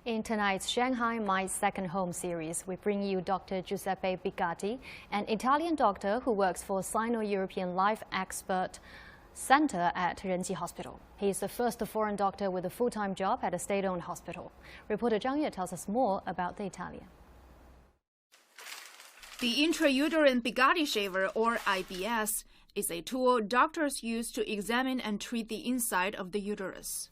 In tonight's Shanghai, My Second Home series, we bring you Dr. Giuseppe Bigatti, an Italian doctor who works for Sino-European Life Expert Center at Renji Hospital. He is the first foreign doctor with a full-time job at a state-owned hospital. Reporter Zhang Yue tells us more about the Italian. The intrauterine Bigatti shaver, or IBS, is a tool doctors use to examine and treat the inside of the uterus.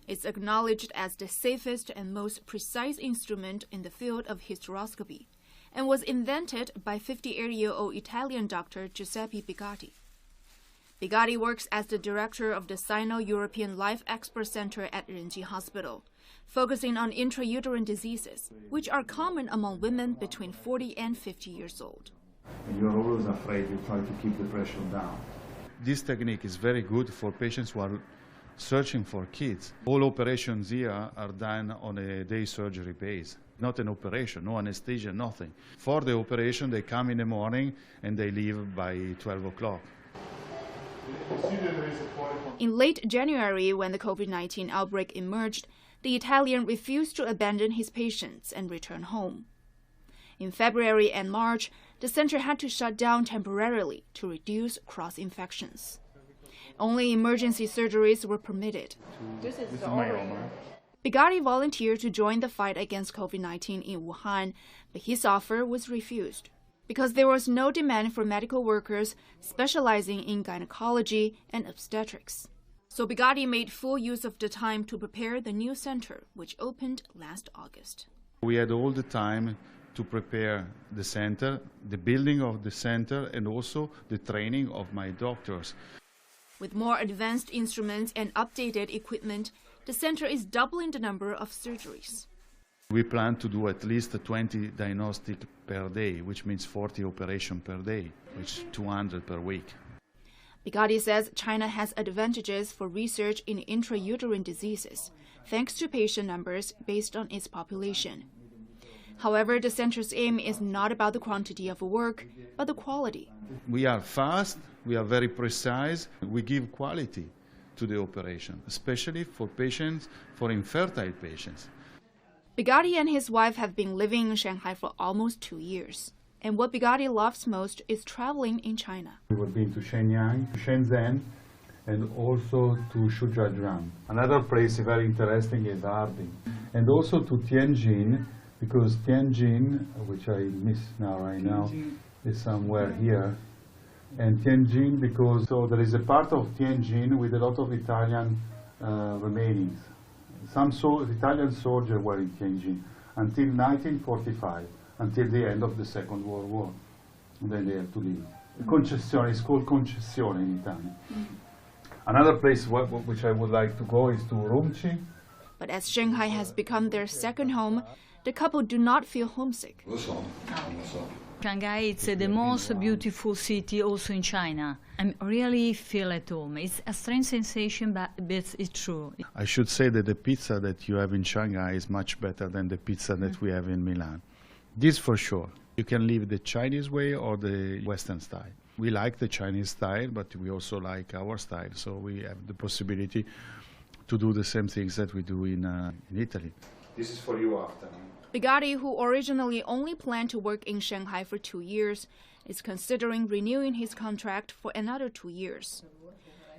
It's acknowledged as the safest and most precise instrument in the field of hysteroscopy and was invented by 58-year-old Italian doctor Giuseppe Bigatti. Bigatti works as the director of the Sino-European Life Expert Center at Renji Hospital, focusing on intrauterine diseases, which are common among women between 40 and 50 years old. And you're always afraid, you try to keep the pressure down. This technique is very good for patients who are searching for kids. All operations here are done on a day surgery base. Not an operation, no anesthesia, nothing. For the operation, they come in the morning and they leave by 12 o'clock. In late January, when the COVID-19 outbreak emerged, the Italian refused to abandon his patients and return home. In February and March, the center had to shut down temporarily to reduce cross-infections. Only emergency surgeries were permitted. This is my armor. Bigatti volunteered to join the fight against COVID-19 in Wuhan, but his offer was refused because there was no demand for medical workers specializing in gynecology and obstetrics. So Bigatti made full use of the time to prepare the new center, which opened last August. We had all the time to prepare the center, the building of the center, and also the training of my doctors. With more advanced instruments and updated equipment, the center is doubling the number of surgeries. We plan to do at least 20 diagnostics per day, which means 40 operations per day, which is 200 per week. Bigatti says China has advantages for research in intrauterine diseases, thanks to patient numbers based on its population. However, the center's aim is not about the quantity of work, but the quality. We are fast, we are very precise, we give quality to the operation, especially for patients, for infertile patients. Bigatti and his wife have been living in Shanghai for almost 2 years. And what Bigatti loves most is traveling in China. We have been to Shenyang, to Shenzhen, and also to Shujiazhuang. Another place very interesting is Harbin. And also to Tianjin, because Tianjin, which I miss right now, is somewhere here. And Tianjin, because there is a part of Tianjin with a lot of Italian remainings. Some Italian soldiers were in Tianjin until 1945, until the end of the Second World War. And then they had to leave. Concessione, it's called Concessione in Italian. Another place which I would like to go is to Urumqi. But as Shanghai has become their second home, the couple do not feel homesick. Shanghai is the most beautiful city also in China. I really feel at home. It's a strange sensation, but it's true. I should say that the pizza that you have in Shanghai is much better than the pizza that we have in Milan. This for sure. You can live the Chinese way or the Western style. We like the Chinese style, but we also like our style, so we have the possibility to do the same things that we do in Italy. This is for you after. Bigatti, who originally only planned to work in Shanghai for 2 years, is considering renewing his contract for another 2 years.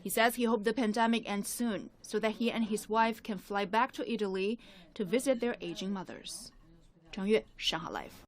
He says he hopes the pandemic ends soon so that he and his wife can fly back to Italy to visit their aging mothers. Zhang Yue, Shanghai Live.